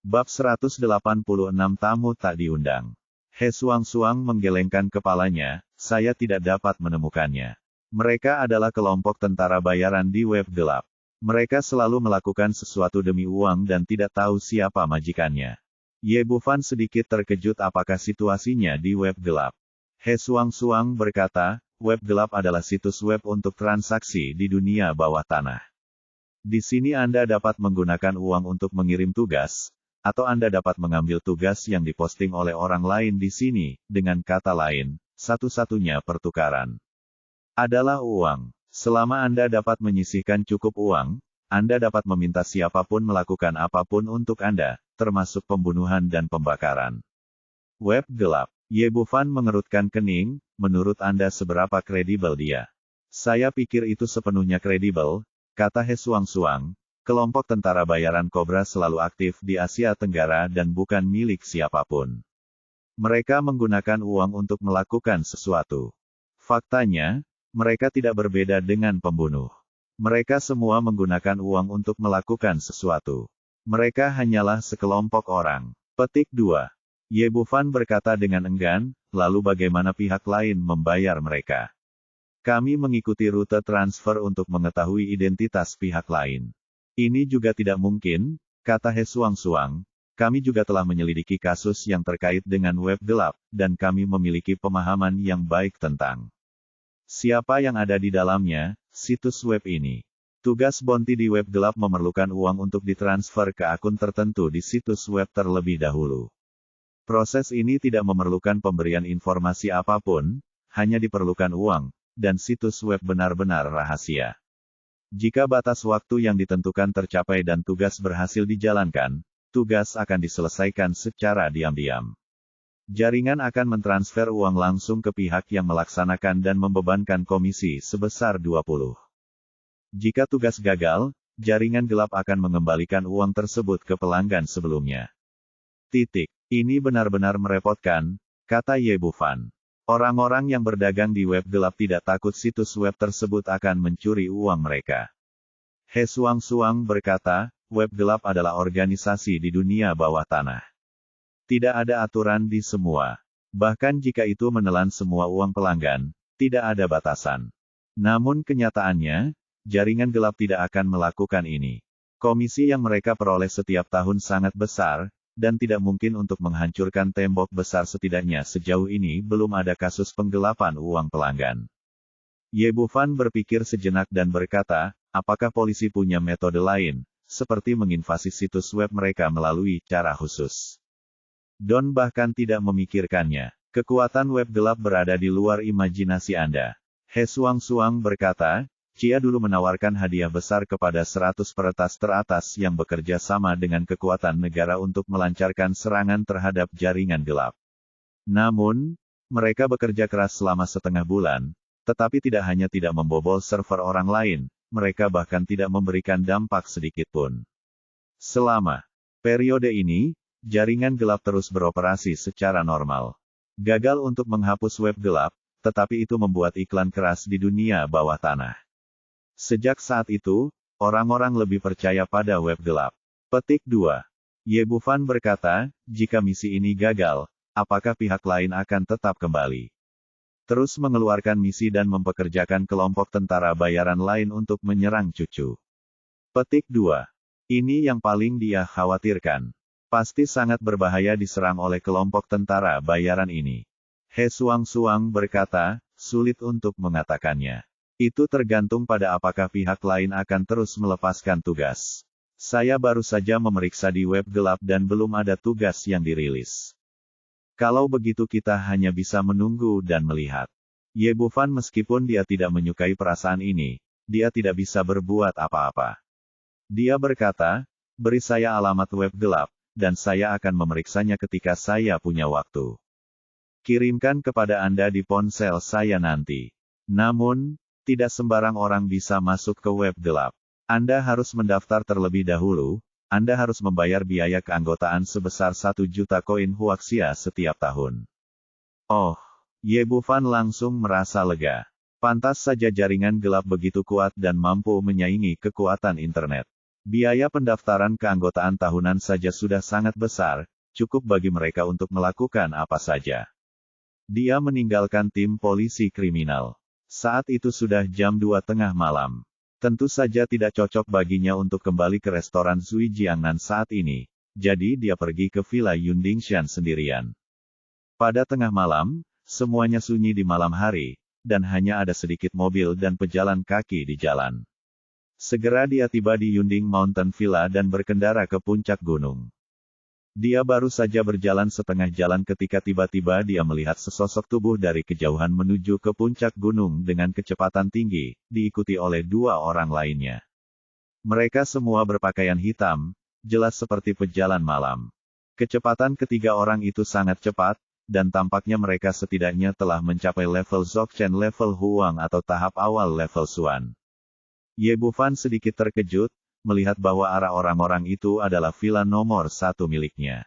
Bab 186 Tamu tak diundang. He Suang-Suang menggelengkan kepalanya, saya tidak dapat menemukannya. Mereka adalah kelompok tentara bayaran di web gelap. Mereka selalu melakukan sesuatu demi uang dan tidak tahu siapa majikannya. Ye Bufan sedikit terkejut apakah situasinya di web gelap. He Suang-Suang berkata, web gelap adalah situs web untuk transaksi di dunia bawah tanah. Di sini Anda dapat menggunakan uang untuk mengirim tugas, atau Anda dapat mengambil tugas yang diposting oleh orang lain di sini, dengan kata lain, satu-satunya pertukaran adalah uang. Selama Anda dapat menyisihkan cukup uang, Anda dapat meminta siapapun melakukan apapun untuk Anda, termasuk pembunuhan dan pembakaran. Web gelap. Ye Bufan mengerutkan kening, menurut Anda seberapa kredibel dia? Saya pikir itu sepenuhnya kredibel, kata He Suang-Suang. Kelompok tentara bayaran Cobra selalu aktif di Asia Tenggara dan bukan milik siapapun. Mereka menggunakan uang untuk melakukan sesuatu. Faktanya, mereka tidak berbeda dengan pembunuh. Mereka semua menggunakan uang untuk melakukan sesuatu. Mereka hanyalah sekelompok orang. Petik 2. Ye Bufan berkata dengan enggan, lalu bagaimana pihak lain membayar mereka? Kami mengikuti rute transfer untuk mengetahui identitas pihak lain. Ini juga tidak mungkin, kata He Suang-Suang. Kami juga telah menyelidiki kasus yang terkait dengan web gelap, dan kami memiliki pemahaman yang baik tentang siapa yang ada di dalamnya, situs web ini. Tugas bounty di web gelap memerlukan uang untuk ditransfer ke akun tertentu di situs web terlebih dahulu. Proses ini tidak memerlukan pemberian informasi apapun, hanya diperlukan uang, dan situs web benar-benar rahasia. Jika batas waktu yang ditentukan tercapai dan tugas berhasil dijalankan, tugas akan diselesaikan secara diam-diam. Jaringan akan mentransfer uang langsung ke pihak yang melaksanakan dan membebankan komisi sebesar 20. Jika tugas gagal, jaringan gelap akan mengembalikan uang tersebut ke pelanggan sebelumnya. Ini benar-benar merepotkan, kata Ye Bufan. Orang-orang yang berdagang di web gelap tidak takut situs web tersebut akan mencuri uang mereka. He Suang-Suang berkata, web gelap adalah organisasi di dunia bawah tanah. Tidak ada aturan di semua. Bahkan jika itu menelan semua uang pelanggan, tidak ada batasan. Namun kenyataannya, jaringan gelap tidak akan melakukan ini. Komisi yang mereka peroleh setiap tahun sangat besar, dan tidak mungkin untuk menghancurkan tembok besar setidaknya sejauh ini belum ada kasus penggelapan uang pelanggan. Ye Bufan berpikir sejenak dan berkata, apakah polisi punya metode lain, seperti menginvasi situs web mereka melalui cara khusus? Don bahkan tidak memikirkannya. Kekuatan web gelap berada di luar imajinasi Anda. He Suang-Suang berkata, Chia dulu menawarkan hadiah besar kepada 100 peretas teratas yang bekerja sama dengan kekuatan negara untuk melancarkan serangan terhadap jaringan gelap. Namun, mereka bekerja keras selama setengah bulan, tetapi tidak hanya tidak membobol server orang lain, mereka bahkan tidak memberikan dampak sedikit pun. Selama periode ini, jaringan gelap terus beroperasi secara normal. Gagal untuk menghapus web gelap, tetapi itu membuat iklan keras di dunia bawah tanah. Sejak saat itu, orang-orang lebih percaya pada web gelap. Petik 2. Ye Bufan berkata, jika misi ini gagal, apakah pihak lain akan tetap kembali? Terus mengeluarkan misi dan mempekerjakan kelompok tentara bayaran lain untuk menyerang cucu. Petik 2. Ini yang paling dia khawatirkan. Pasti sangat berbahaya diserang oleh kelompok tentara bayaran ini. He Suang-Suang berkata, sulit untuk mengatakannya. Itu tergantung pada apakah pihak lain akan terus melepaskan tugas. Saya baru saja memeriksa di web gelap dan belum ada tugas yang dirilis. Kalau begitu kita hanya bisa menunggu dan melihat. Ye Bufan meskipun dia tidak menyukai perasaan ini, dia tidak bisa berbuat apa-apa. Dia berkata, beri saya alamat web gelap, dan saya akan memeriksanya ketika saya punya waktu. Kirimkan kepada Anda di ponsel saya nanti. Namun, tidak sembarang orang bisa masuk ke web gelap. Anda harus mendaftar terlebih dahulu, Anda harus membayar biaya keanggotaan sebesar 1 juta koin Huaxia setiap tahun. Oh, Ye Bufan langsung merasa lega. Pantas saja jaringan gelap begitu kuat dan mampu menyaingi kekuatan internet. Biaya pendaftaran keanggotaan tahunan saja sudah sangat besar, cukup bagi mereka untuk melakukan apa saja. Dia meninggalkan tim polisi kriminal. Saat itu sudah jam 2 tengah malam. Tentu saja tidak cocok baginya untuk kembali ke restoran Zui Jiangnan saat ini, jadi dia pergi ke Villa Yundingshan sendirian. Pada tengah malam, semuanya sunyi di malam hari, dan hanya ada sedikit mobil dan pejalan kaki di jalan. Segera dia tiba di Yunding Mountain Villa dan berkendara ke puncak gunung. Dia baru saja berjalan setengah jalan ketika tiba-tiba dia melihat sesosok tubuh dari kejauhan menuju ke puncak gunung dengan kecepatan tinggi, diikuti oleh 2 orang lainnya. Mereka semua berpakaian hitam, jelas seperti pejalan malam. Kecepatan ketiga orang itu sangat cepat, dan tampaknya mereka setidaknya telah mencapai level Zokchen level Huang atau tahap awal level Xuan. Ye Bufan sedikit terkejut, melihat bahwa arah orang-orang itu adalah villa nomor 1 miliknya.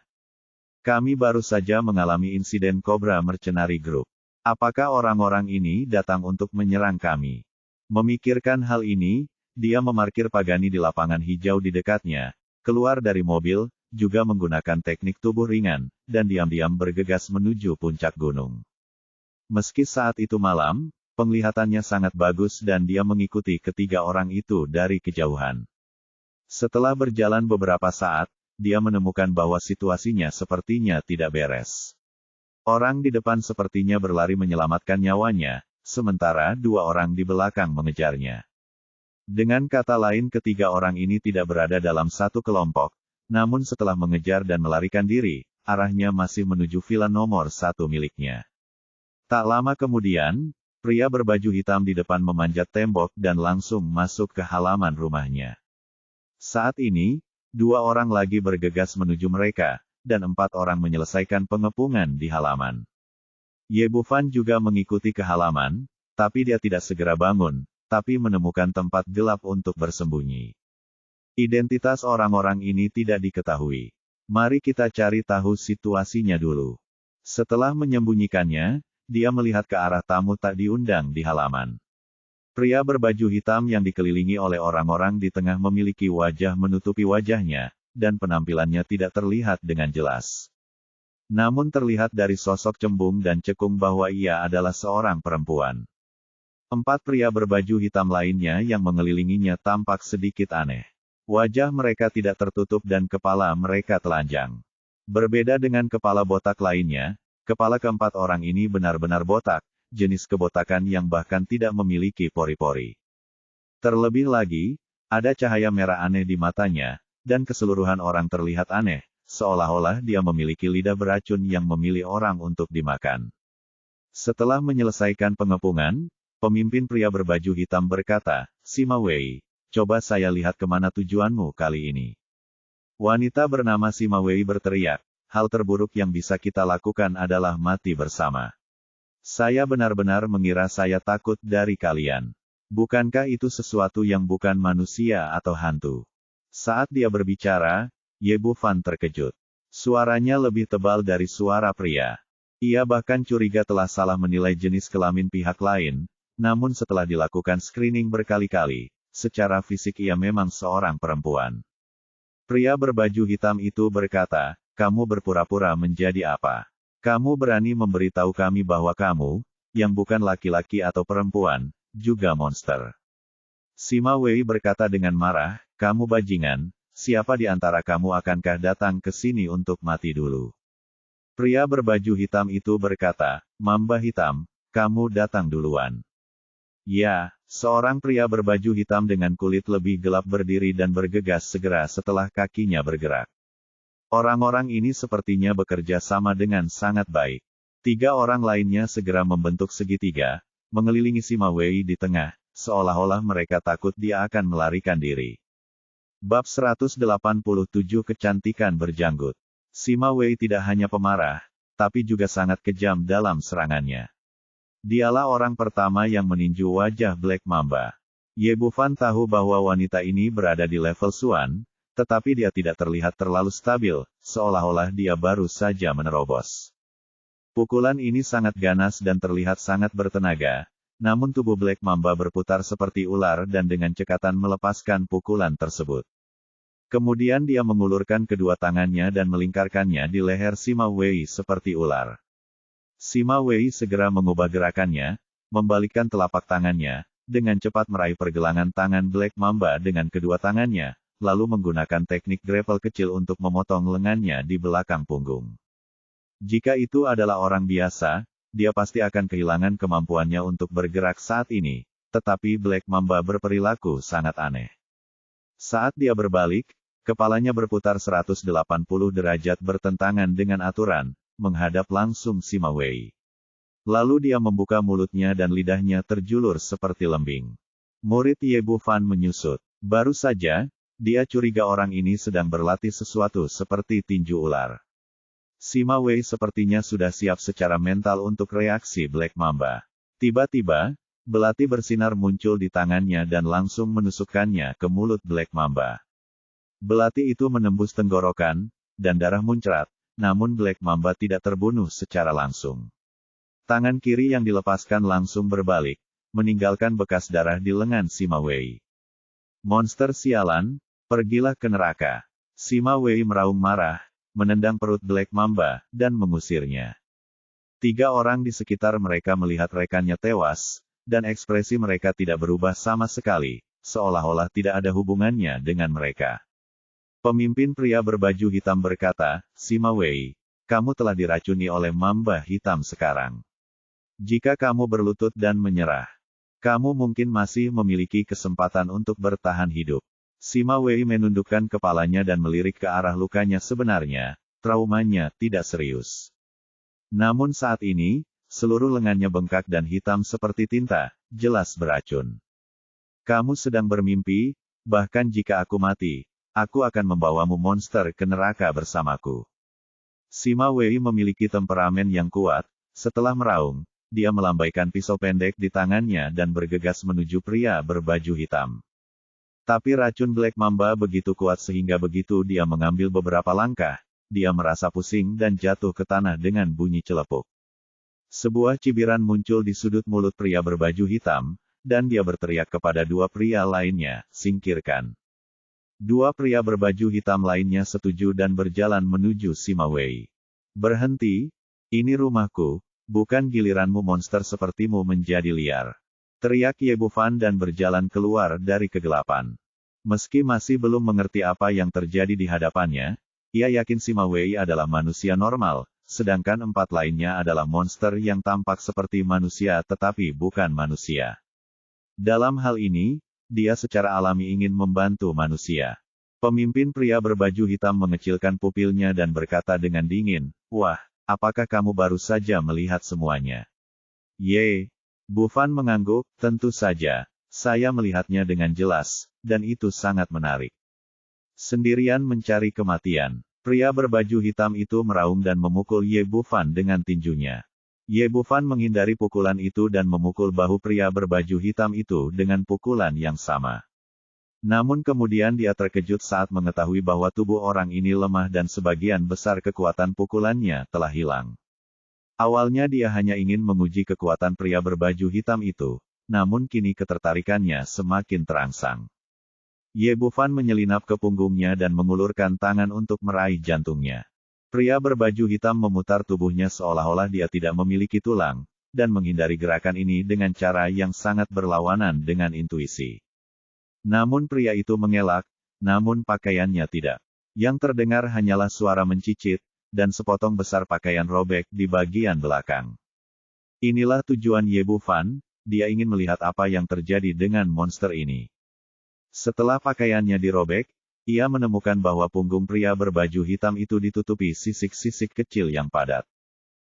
Kami baru saja mengalami insiden Cobra Mercenary Group. Apakah orang-orang ini datang untuk menyerang kami? Memikirkan hal ini, dia memarkir Pagani di lapangan hijau di dekatnya, keluar dari mobil, juga menggunakan teknik tubuh ringan, dan diam-diam bergegas menuju puncak gunung. Meski saat itu malam, penglihatannya sangat bagus dan dia mengikuti ketiga orang itu dari kejauhan. Setelah berjalan beberapa saat, dia menemukan bahwa situasinya sepertinya tidak beres. Orang di depan sepertinya berlari menyelamatkan nyawanya, sementara 2 orang di belakang mengejarnya. Dengan kata lain ketiga orang ini tidak berada dalam satu kelompok, namun setelah mengejar dan melarikan diri, arahnya masih menuju villa nomor 1 miliknya. Tak lama kemudian, pria berbaju hitam di depan memanjat tembok dan langsung masuk ke halaman rumahnya. Saat ini, 2 orang lagi bergegas menuju mereka, dan 4 orang menyelesaikan pengepungan di halaman. Ye Bufan juga mengikuti ke halaman, tapi dia tidak segera bangun, tapi menemukan tempat gelap untuk bersembunyi. Identitas orang-orang ini tidak diketahui. Mari kita cari tahu situasinya dulu. Setelah menyembunyikannya, dia melihat ke arah tamu tak diundang di halaman. Pria berbaju hitam yang dikelilingi oleh orang-orang di tengah memiliki wajah menutupi wajahnya, dan penampilannya tidak terlihat dengan jelas. Namun terlihat dari sosok cembung dan cekung bahwa ia adalah seorang perempuan. 4 pria berbaju hitam lainnya yang mengelilinginya tampak sedikit aneh. Wajah mereka tidak tertutup dan kepala mereka telanjang. Berbeda dengan kepala botak lainnya, kepala keempat orang ini benar-benar botak, jenis kebotakan yang bahkan tidak memiliki pori-pori. Terlebih lagi, ada cahaya merah aneh di matanya, dan keseluruhan orang terlihat aneh, seolah-olah dia memiliki lidah beracun yang memilih orang untuk dimakan. Setelah menyelesaikan pengepungan, pemimpin pria berbaju hitam berkata, "Sima Wei, coba saya lihat kemana tujuanmu kali ini." Wanita bernama Sima Wei berteriak, "Hal terburuk yang bisa kita lakukan adalah mati bersama. Saya benar-benar mengira saya takut dari kalian. Bukankah itu sesuatu yang bukan manusia atau hantu?" Saat dia berbicara, Ye Bufan terkejut. Suaranya lebih tebal dari suara pria. Ia bahkan curiga telah salah menilai jenis kelamin pihak lain, namun setelah dilakukan screening berkali-kali, secara fisik ia memang seorang perempuan. Pria berbaju hitam itu berkata, "Kamu berpura-pura menjadi apa? Kamu berani memberitahu kami bahwa kamu, yang bukan laki-laki atau perempuan, juga monster." Sima Wei berkata dengan marah, "Kamu bajingan, siapa di antara kamu akankah datang ke sini untuk mati dulu?" Pria berbaju hitam itu berkata, "Mamba hitam, kamu datang duluan." Ya, seorang pria berbaju hitam dengan kulit lebih gelap berdiri dan bergegas segera setelah kakinya bergerak. Orang-orang ini sepertinya bekerja sama dengan sangat baik. 3 orang lainnya segera membentuk segitiga, mengelilingi Sima Wei di tengah, seolah-olah mereka takut dia akan melarikan diri. Bab 187 Kecantikan Berjanggut. Sima Wei tidak hanya pemarah, tapi juga sangat kejam dalam serangannya. Dialah orang pertama yang meninju wajah Black Mamba. Ye Bufan tahu bahwa wanita ini berada di level Xuan, tetapi dia tidak terlihat terlalu stabil, seolah-olah dia baru saja menerobos. Pukulan ini sangat ganas dan terlihat sangat bertenaga, namun tubuh Black Mamba berputar seperti ular dan dengan cekatan melepaskan pukulan tersebut. Kemudian dia mengulurkan kedua tangannya dan melingkarkannya di leher Sima Wei seperti ular. Sima Wei segera mengubah gerakannya, membalikkan telapak tangannya, dengan cepat meraih pergelangan tangan Black Mamba dengan kedua tangannya, lalu menggunakan teknik grapple kecil untuk memotong lengannya di belakang punggung. Jika itu adalah orang biasa, dia pasti akan kehilangan kemampuannya untuk bergerak saat ini, tetapi Black Mamba berperilaku sangat aneh. Saat dia berbalik, kepalanya berputar 180 derajat bertentangan dengan aturan, menghadap langsung Sima Wei. Lalu dia membuka mulutnya dan lidahnya terjulur seperti lembing. Murid Ye Bufan menyusut. Baru saja, dia curiga orang ini sedang berlatih sesuatu seperti tinju ular. Sima Wei sepertinya sudah siap secara mental untuk reaksi Black Mamba. Tiba-tiba, belati bersinar muncul di tangannya dan langsung menusukkannya ke mulut Black Mamba. Belati itu menembus tenggorokan, dan darah muncrat, namun Black Mamba tidak terbunuh secara langsung. Tangan kiri yang dilepaskan langsung berbalik, meninggalkan bekas darah di lengan Sima Wei. Monster sialan, pergilah ke neraka. Sima Wei meraung marah, menendang perut Black Mamba, dan mengusirnya. 3 orang di sekitar mereka melihat rekannya tewas, dan ekspresi mereka tidak berubah sama sekali, seolah-olah tidak ada hubungannya dengan mereka. Pemimpin pria berbaju hitam berkata, Sima Wei, kamu telah diracuni oleh mamba hitam sekarang. Jika kamu berlutut dan menyerah, kamu mungkin masih memiliki kesempatan untuk bertahan hidup. Sima Wei menundukkan kepalanya dan melirik ke arah lukanya sebenarnya, traumanya tidak serius. Namun saat ini, seluruh lengannya bengkak dan hitam seperti tinta, jelas beracun. Kamu sedang bermimpi, bahkan jika aku mati, aku akan membawamu monster ke neraka bersamaku. Sima Wei memiliki temperamen yang kuat, setelah meraung, dia melambaikan pisau pendek di tangannya dan bergegas menuju pria berbaju hitam. Tapi racun Black Mamba begitu kuat sehingga begitu dia mengambil beberapa langkah, dia merasa pusing dan jatuh ke tanah dengan bunyi celepuk. Sebuah cibiran muncul di sudut mulut pria berbaju hitam, dan dia berteriak kepada 2 pria lainnya, singkirkan. 2 pria berbaju hitam lainnya setuju dan berjalan menuju Sima Wei. Berhenti, ini rumahku. Bukan giliranmu monster sepertimu menjadi liar. Teriak Ye Bufan dan berjalan keluar dari kegelapan. Meski masih belum mengerti apa yang terjadi di hadapannya, ia yakin Sima Wei adalah manusia normal, sedangkan 4 lainnya adalah monster yang tampak seperti manusia tetapi bukan manusia. Dalam hal ini, dia secara alami ingin membantu manusia. Pemimpin pria berbaju hitam mengecilkan pupilnya dan berkata dengan dingin, wah, apakah kamu baru saja melihat semuanya? Ye, Bufan mengangguk, tentu saja, saya melihatnya dengan jelas, dan itu sangat menarik. Sendirian mencari kematian, pria berbaju hitam itu meraung dan memukul Ye Bufan dengan tinjunya. Ye Bufan menghindari pukulan itu dan memukul bahu pria berbaju hitam itu dengan pukulan yang sama. Namun kemudian dia terkejut saat mengetahui bahwa tubuh orang ini lemah dan sebagian besar kekuatan pukulannya telah hilang. Awalnya dia hanya ingin menguji kekuatan pria berbaju hitam itu, namun kini ketertarikannya semakin terangsang. Ye Bufan menyelinap ke punggungnya dan mengulurkan tangan untuk meraih jantungnya. Pria berbaju hitam memutar tubuhnya seolah-olah dia tidak memiliki tulang, dan menghindari gerakan ini dengan cara yang sangat berlawanan dengan intuisi. Namun pria itu mengelak, namun pakaiannya tidak. Yang terdengar hanyalah suara mencicit, dan sepotong besar pakaian robek di bagian belakang. Inilah tujuan Ye Bufan, dia ingin melihat apa yang terjadi dengan monster ini. Setelah pakaiannya dirobek, ia menemukan bahwa punggung pria berbaju hitam itu ditutupi sisik-sisik kecil yang padat.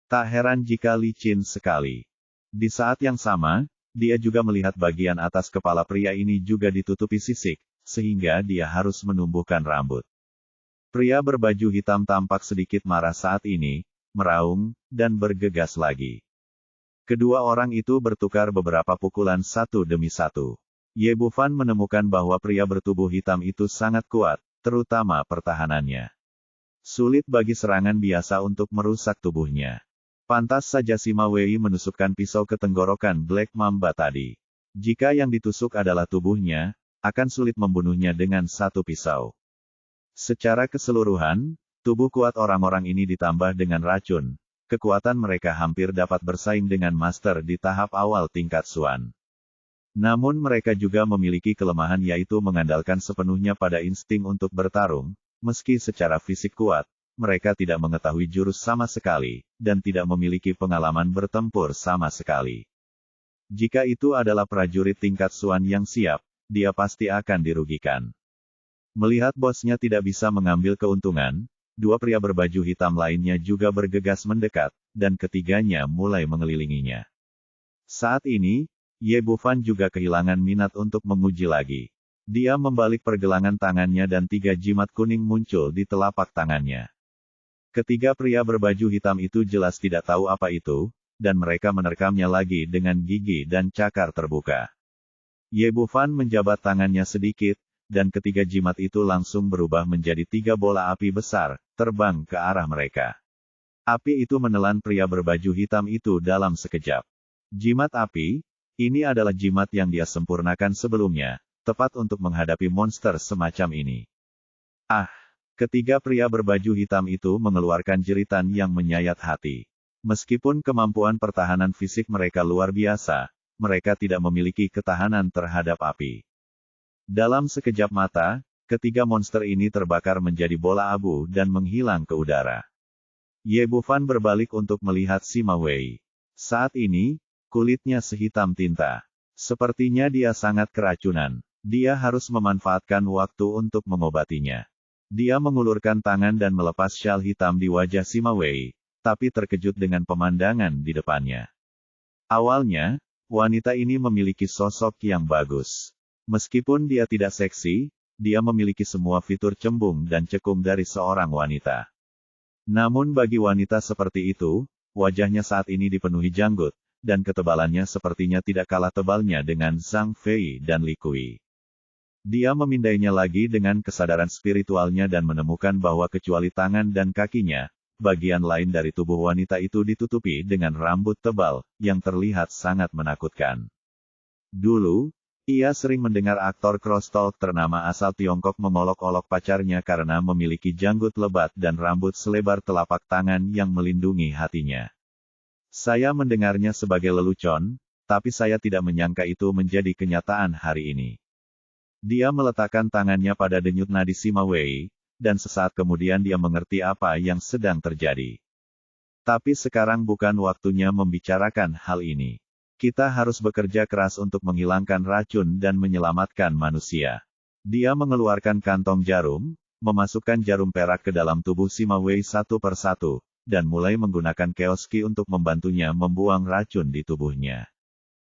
Tak heran jika licin sekali. Di saat yang sama, dia juga melihat bagian atas kepala pria ini juga ditutupi sisik, sehingga dia harus menumbuhkan rambut. Pria berbaju hitam tampak sedikit marah saat ini, meraung, dan bergegas lagi. Kedua orang itu bertukar beberapa pukulan satu demi satu. Ye Bufan menemukan bahwa pria bertubuh hitam itu sangat kuat, terutama pertahanannya. Sulit bagi serangan biasa untuk merusak tubuhnya. Pantas saja Sima Wei menusukkan pisau ke tenggorokan Black Mamba tadi. Jika yang ditusuk adalah tubuhnya, akan sulit membunuhnya dengan satu pisau. Secara keseluruhan, tubuh kuat orang-orang ini ditambah dengan racun. Kekuatan mereka hampir dapat bersaing dengan master di tahap awal tingkat Xuan. Namun mereka juga memiliki kelemahan yaitu mengandalkan sepenuhnya pada insting untuk bertarung. Meski secara fisik kuat, mereka tidak mengetahui jurus sama sekali, dan tidak memiliki pengalaman bertempur sama sekali. Jika itu adalah prajurit tingkat Xuan yang siap, dia pasti akan dirugikan. Melihat bosnya tidak bisa mengambil keuntungan, dua pria berbaju hitam lainnya juga bergegas mendekat, dan ketiganya mulai mengelilinginya. Saat ini, Ye Bufan juga kehilangan minat untuk menguji lagi. Dia membalik pergelangan tangannya dan 3 jimat kuning muncul di telapak tangannya. Ketiga pria berbaju hitam itu jelas tidak tahu apa itu, dan mereka menerkamnya lagi dengan gigi dan cakar terbuka. Ye Bufan menjabat tangannya sedikit, dan ketiga jimat itu langsung berubah menjadi 3 bola api besar, terbang ke arah mereka. Api itu menelan pria berbaju hitam itu dalam sekejap. Jimat api, ini adalah jimat yang dia sempurnakan sebelumnya, tepat untuk menghadapi monster semacam ini. Ah! Ketiga pria berbaju hitam itu mengeluarkan jeritan yang menyayat hati. Meskipun kemampuan pertahanan fisik mereka luar biasa, mereka tidak memiliki ketahanan terhadap api. Dalam sekejap mata, ketiga monster ini terbakar menjadi bola abu dan menghilang ke udara. Ye Bufan berbalik untuk melihat Sima Wei. Saat ini, kulitnya sehitam tinta. Sepertinya dia sangat keracunan. Dia harus memanfaatkan waktu untuk mengobatinya. Dia mengulurkan tangan dan melepas syal hitam di wajah Sima Wei, tapi terkejut dengan pemandangan di depannya. Awalnya, wanita ini memiliki sosok yang bagus. Meskipun dia tidak seksi, dia memiliki semua fitur cembung dan cekung dari seorang wanita. Namun bagi wanita seperti itu, wajahnya saat ini dipenuhi janggut, dan ketebalannya sepertinya tidak kalah tebalnya dengan Zhang Fei dan Li Kui. Dia memindainya lagi dengan kesadaran spiritualnya dan menemukan bahwa kecuali tangan dan kakinya, bagian lain dari tubuh wanita itu ditutupi dengan rambut tebal, yang terlihat sangat menakutkan. Dulu, ia sering mendengar aktor crosstalk ternama asal Tiongkok mengolok-olok pacarnya karena memiliki janggut lebat dan rambut selebar telapak tangan yang melindungi hatinya. Saya mendengarnya sebagai lelucon, tapi saya tidak menyangka itu menjadi kenyataan hari ini. Dia meletakkan tangannya pada denyut nadi Sima Wei, dan sesaat kemudian dia mengerti apa yang sedang terjadi. Tapi sekarang bukan waktunya membicarakan hal ini. Kita harus bekerja keras untuk menghilangkan racun dan menyelamatkan manusia. Dia mengeluarkan kantong jarum, memasukkan jarum perak ke dalam tubuh Sima Wei satu persatu, dan mulai menggunakan keoski untuk membantunya membuang racun di tubuhnya.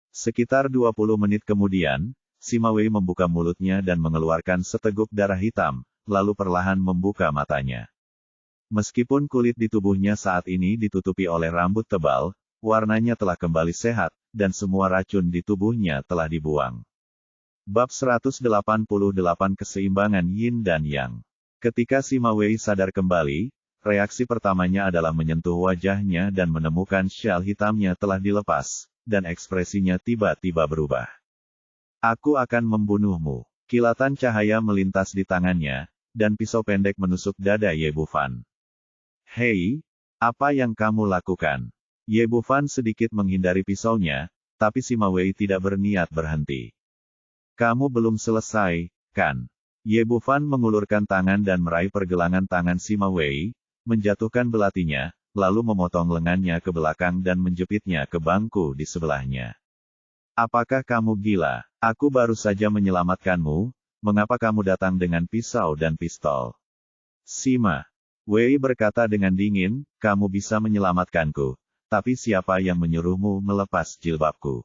Sekitar 20 menit kemudian, Sima Wei membuka mulutnya dan mengeluarkan seteguk darah hitam, lalu perlahan membuka matanya. Meskipun kulit di tubuhnya saat ini ditutupi oleh rambut tebal, warnanya telah kembali sehat, dan semua racun di tubuhnya telah dibuang. Bab 188 Keseimbangan Yin dan Yang. Ketika Sima Wei sadar kembali, reaksi pertamanya adalah menyentuh wajahnya dan menemukan syal hitamnya telah dilepas, dan ekspresinya tiba-tiba berubah. Aku akan membunuhmu. Kilatan cahaya melintas di tangannya, dan pisau pendek menusuk dada Ye Bufan. Hei, apa yang kamu lakukan? Ye Bufan sedikit menghindari pisaunya, tapi Sima Wei tidak berniat berhenti. Kamu belum selesai, kan? Ye Bufan mengulurkan tangan dan meraih pergelangan tangan Sima Wei, menjatuhkan belatinya, lalu memotong lengannya ke belakang dan menjepitnya ke bangku di sebelahnya. Apakah kamu gila? Aku baru saja menyelamatkanmu, mengapa kamu datang dengan pisau dan pistol? Sima Wei berkata dengan dingin, kamu bisa menyelamatkanku. Tapi siapa yang menyuruhmu melepas jilbabku?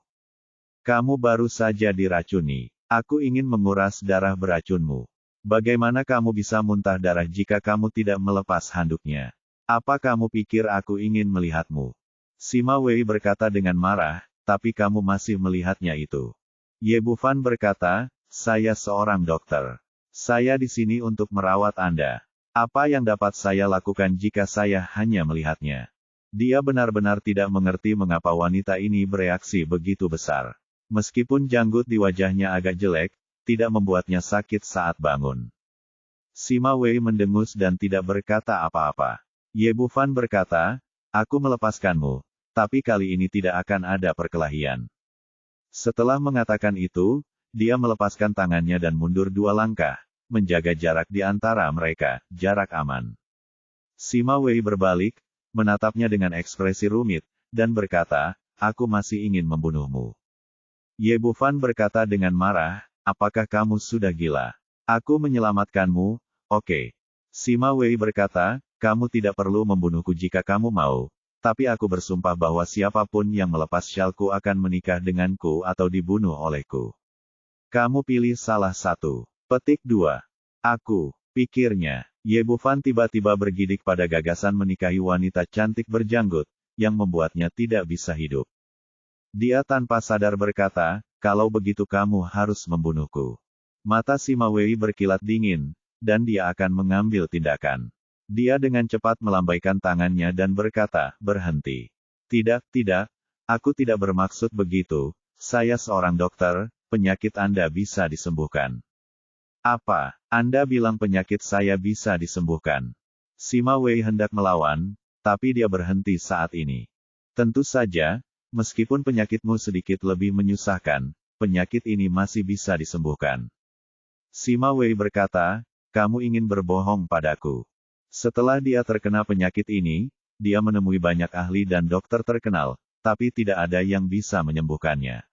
Kamu baru saja diracuni. Aku ingin menguras darah beracunmu. Bagaimana kamu bisa muntah darah jika kamu tidak melepas handuknya? Apa kamu pikir aku ingin melihatmu? Sima Wei berkata dengan marah, tapi kamu masih melihatnya itu. Ye Bufan berkata, saya seorang dokter. Saya di sini untuk merawat Anda. Apa yang dapat saya lakukan jika saya hanya melihatnya? Dia benar-benar tidak mengerti mengapa wanita ini bereaksi begitu besar. Meskipun janggut di wajahnya agak jelek, tidak membuatnya sakit saat bangun. Sima Wei mendengus dan tidak berkata apa-apa. Ye Bufan berkata, aku melepaskanmu, tapi kali ini tidak akan ada perkelahian. Setelah mengatakan itu, dia melepaskan tangannya dan mundur 2 langkah, menjaga jarak di antara mereka, jarak aman. Sima Wei berbalik, menatapnya dengan ekspresi rumit, dan berkata, aku masih ingin membunuhmu. Ye Bufan berkata dengan marah, apakah kamu sudah gila? Aku menyelamatkanmu, oke. Sima Wei berkata, kamu tidak perlu membunuhku jika kamu mau, tapi aku bersumpah bahwa siapapun yang melepas syalku akan menikah denganku atau dibunuh olehku. Kamu pilih salah satu. Petik 2. Aku, pikirnya. Ye Bufan tiba-tiba bergidik pada gagasan menikahi wanita cantik berjanggut, yang membuatnya tidak bisa hidup. Dia tanpa sadar berkata, kalau begitu kamu harus membunuhku. Mata Sima Wei berkilat dingin, dan dia akan mengambil tindakan. Dia dengan cepat melambaikan tangannya dan berkata, berhenti. Tidak, aku tidak bermaksud begitu, saya seorang dokter, penyakit Anda bisa disembuhkan. Apa? Anda bilang penyakit saya bisa disembuhkan. Sima Wei hendak melawan, tapi dia berhenti saat ini. Tentu saja, meskipun penyakitmu sedikit lebih menyusahkan, penyakit ini masih bisa disembuhkan. Sima Wei berkata, kamu ingin berbohong padaku. Setelah dia terkena penyakit ini, dia menemui banyak ahli dan dokter terkenal, tapi tidak ada yang bisa menyembuhkannya.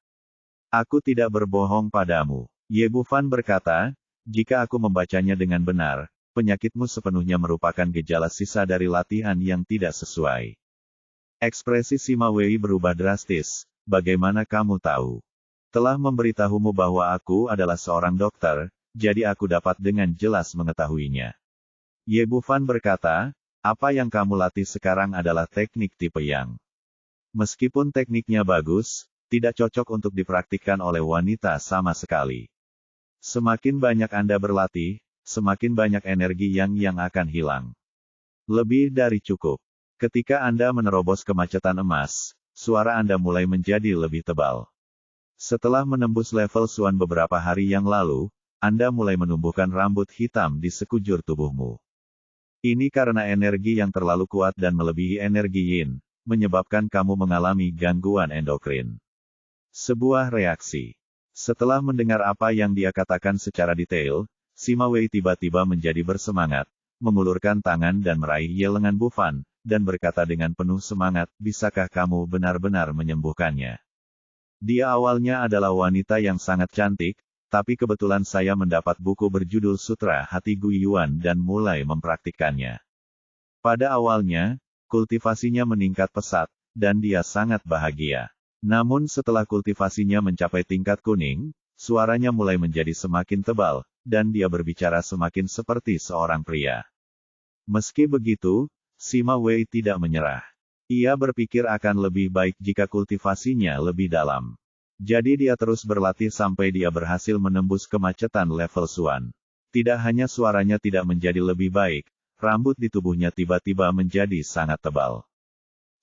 Aku tidak berbohong padamu. Ye Bufan berkata, jika aku membacanya dengan benar, penyakitmu sepenuhnya merupakan gejala sisa dari latihan yang tidak sesuai. Ekspresi Sima Wei berubah drastis. Bagaimana kamu tahu? Telah memberitahumu bahwa aku adalah seorang dokter, jadi aku dapat dengan jelas mengetahuinya. Ye Bufan berkata, apa yang kamu latih sekarang adalah teknik tipe yang. Meskipun tekniknya bagus, tidak cocok untuk dipraktikkan oleh wanita sama sekali. Semakin banyak Anda berlatih, semakin banyak energi yang akan hilang. Lebih dari cukup. Ketika Anda menerobos kemacetan emas, suara Anda mulai menjadi lebih tebal. Setelah menembus level Suan beberapa hari yang lalu, Anda mulai menumbuhkan rambut hitam di sekujur tubuhmu. Ini karena energi yang terlalu kuat dan melebihi energi yin, menyebabkan kamu mengalami gangguan endokrin. Sebuah reaksi. Setelah mendengar apa yang dia katakan secara detail, Sima Wei tiba-tiba menjadi bersemangat, mengulurkan tangan dan meraih Ye lengan Bufan, dan berkata dengan penuh semangat, bisakah kamu benar-benar menyembuhkannya? Dia awalnya adalah wanita yang sangat cantik, tapi kebetulan saya mendapat buku berjudul Sutra Hati Gui Yuan dan mulai mempraktikkannya. Pada awalnya, kultivasinya meningkat pesat, dan dia sangat bahagia. Namun setelah kultivasinya mencapai tingkat kuning, suaranya mulai menjadi semakin tebal, dan dia berbicara semakin seperti seorang pria. Meski begitu, Sima Wei tidak menyerah. Ia berpikir akan lebih baik jika kultivasinya lebih dalam. Jadi dia terus berlatih sampai dia berhasil menembus kemacetan level Suan. Tidak hanya suaranya tidak menjadi lebih baik, rambut di tubuhnya tiba-tiba menjadi sangat tebal.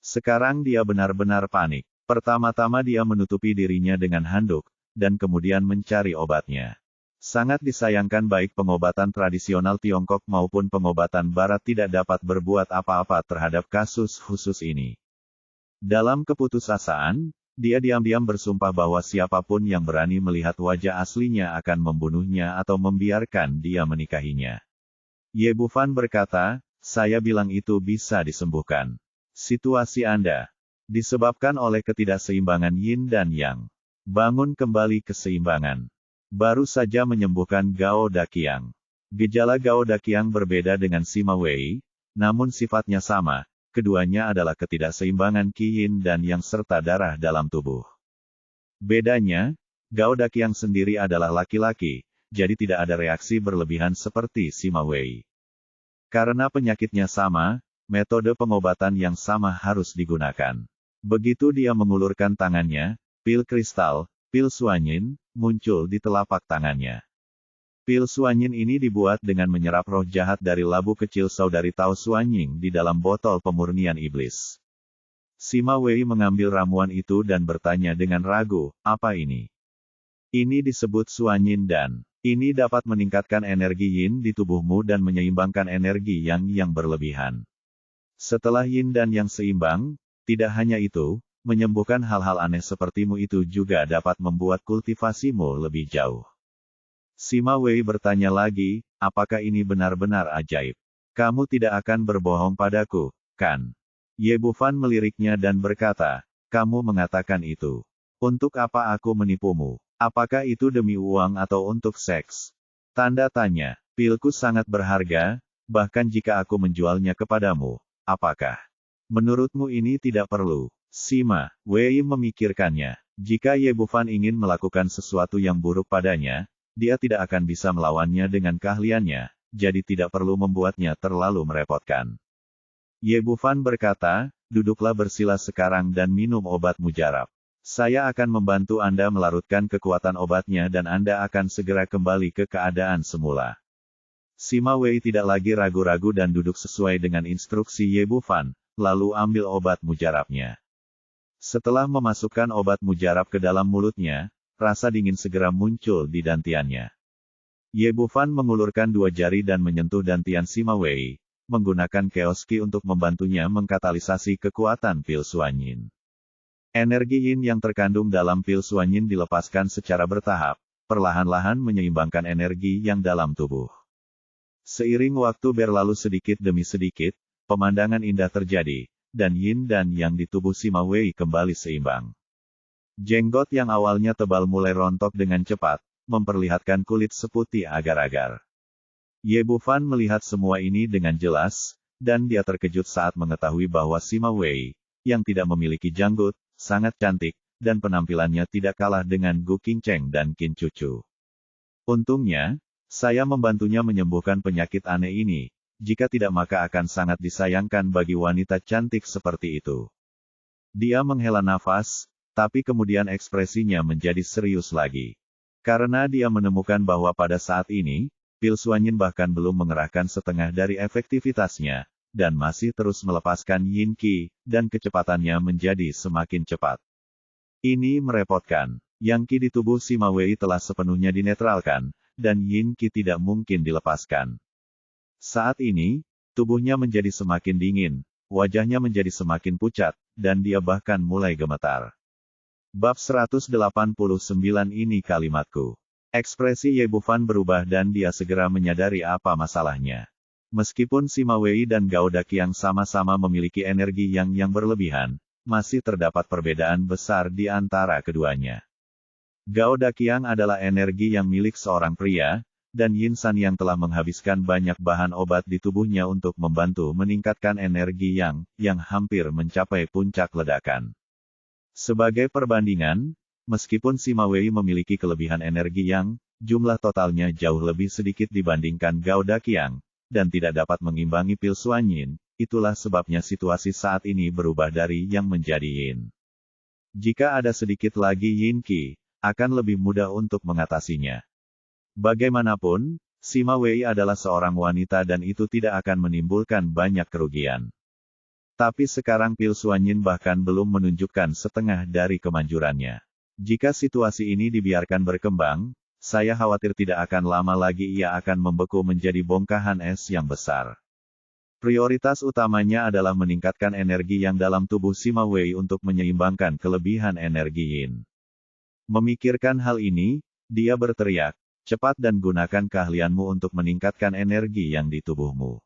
Sekarang dia benar-benar panik. Pertama-tama dia menutupi dirinya dengan handuk, dan kemudian mencari obatnya. Sangat disayangkan baik pengobatan tradisional Tiongkok maupun pengobatan Barat tidak dapat berbuat apa-apa terhadap kasus khusus ini. Dalam keputusasaan, dia diam-diam bersumpah bahwa siapapun yang berani melihat wajah aslinya akan membunuhnya atau membiarkan dia menikahinya. Ye Bufan berkata, saya bilang itu bisa disembuhkan. Situasi Anda disebabkan oleh ketidakseimbangan yin dan yang. Bangun kembali keseimbangan. Baru saja menyembuhkan Gao Daqiang. Gejala Gao Daqiang berbeda dengan Sima Wei, namun sifatnya sama, keduanya adalah ketidakseimbangan Qi Yin dan yang serta darah dalam tubuh. Bedanya, Gao Daqiang sendiri adalah laki-laki, jadi tidak ada reaksi berlebihan seperti Sima Wei. Karena penyakitnya sama, metode pengobatan yang sama harus digunakan. Begitu dia mengulurkan tangannya, pil kristal, pil suanyin, muncul di telapak tangannya. Pil suanyin ini dibuat dengan menyerap roh jahat dari labu kecil saudari Tao Suanying di dalam botol pemurnian iblis. Sima Wei mengambil ramuan itu dan bertanya dengan ragu, apa ini? Ini disebut suanyin dan Ini dapat meningkatkan energi yin di tubuhmu dan menyeimbangkan energi yang berlebihan. Setelah yin dan yang seimbang, tidak hanya itu, menyembuhkan hal-hal aneh sepertimu itu juga dapat membuat kultivasimu lebih jauh. Sima Wei bertanya lagi, apakah ini benar-benar ajaib? Kamu tidak akan berbohong padaku, kan? Ye Bufan meliriknya dan berkata, kamu mengatakan itu. Untuk apa aku menipumu? Apakah itu demi uang atau untuk seks? Tanda tanya, pilku sangat berharga, bahkan jika aku menjualnya kepadamu, apakah? Menurutmu ini tidak perlu? Sima Wei memikirkannya. Jika Ye Bufan ingin melakukan sesuatu yang buruk padanya, dia tidak akan bisa melawannya dengan keahliannya, jadi tidak perlu membuatnya terlalu merepotkan. Ye Bufan berkata, duduklah bersila sekarang dan minum obat mujarab. Saya akan membantu Anda melarutkan kekuatan obatnya dan Anda akan segera kembali ke keadaan semula. Sima Wei tidak lagi ragu-ragu dan duduk sesuai dengan instruksi Ye Bufan, lalu ambil obat mujarabnya. Setelah memasukkan obat mujarab ke dalam mulutnya, rasa dingin segera muncul di dantiannya. Ye Bufan mengulurkan dua jari dan menyentuh dantian Sima Wei, menggunakan keoski untuk membantunya mengkatalisasi kekuatan pil suanyin. Energi yin yang terkandung dalam pil suanyin dilepaskan secara bertahap, perlahan-lahan menyeimbangkan energi yang dalam tubuh. Seiring waktu berlalu sedikit demi sedikit, pemandangan indah terjadi, dan yin dan yang di tubuh Sima Wei kembali seimbang. Jenggot yang awalnya tebal mulai rontok dengan cepat, memperlihatkan kulit seputih agar-agar. Ye Bufan melihat semua ini dengan jelas, dan dia terkejut saat mengetahui bahwa Sima Wei, yang tidak memiliki janggut, sangat cantik, dan penampilannya tidak kalah dengan Gu Qingcheng dan Qin Cucu. Untungnya, saya membantunya menyembuhkan penyakit aneh ini, jika tidak maka akan sangat disayangkan bagi wanita cantik seperti itu. Dia menghela nafas, tapi kemudian ekspresinya menjadi serius lagi. Karena dia menemukan bahwa pada saat ini, pil suanyin bahkan belum mengerahkan setengah dari efektivitasnya, dan masih terus melepaskan yin qi, dan kecepatannya menjadi semakin cepat. Ini merepotkan. Yang qi di tubuh Sima Wei telah sepenuhnya dinetralkan, dan yin qi tidak mungkin dilepaskan. Saat ini, tubuhnya menjadi semakin dingin, wajahnya menjadi semakin pucat, dan dia bahkan mulai gemetar. Bab 189 ini kalimatku. Ekspresi Ye Bufan berubah dan dia segera menyadari apa masalahnya. Meskipun Sima Wei dan Gao Daqiang sama-sama memiliki energi yang berlebihan, masih terdapat perbedaan besar di antara keduanya. Gao Daqiang adalah energi yang milik seorang pria, dan Yin San yang telah menghabiskan banyak bahan obat di tubuhnya untuk membantu meningkatkan energi yang hampir mencapai puncak ledakan. Sebagai perbandingan, meskipun Sima Wei memiliki kelebihan energi yang jumlah totalnya jauh lebih sedikit dibandingkan Gao Daqiang, dan tidak dapat mengimbangi pil suanyin, itulah sebabnya situasi saat ini berubah dari yang menjadi yin. Jika ada sedikit lagi yin qi, akan lebih mudah untuk mengatasinya. Bagaimanapun, Sima Wei adalah seorang wanita dan itu tidak akan menimbulkan banyak kerugian. Tapi sekarang pil suanyin bahkan belum menunjukkan setengah dari kemanjurannya. Jika situasi ini dibiarkan berkembang, saya khawatir tidak akan lama lagi ia akan membeku menjadi bongkahan es yang besar. Prioritas utamanya adalah meningkatkan energi yang dalam tubuh Sima Wei untuk menyeimbangkan kelebihan energi yin. Memikirkan hal ini, dia berteriak, cepat dan gunakan keahlianmu untuk meningkatkan energi yang di tubuhmu.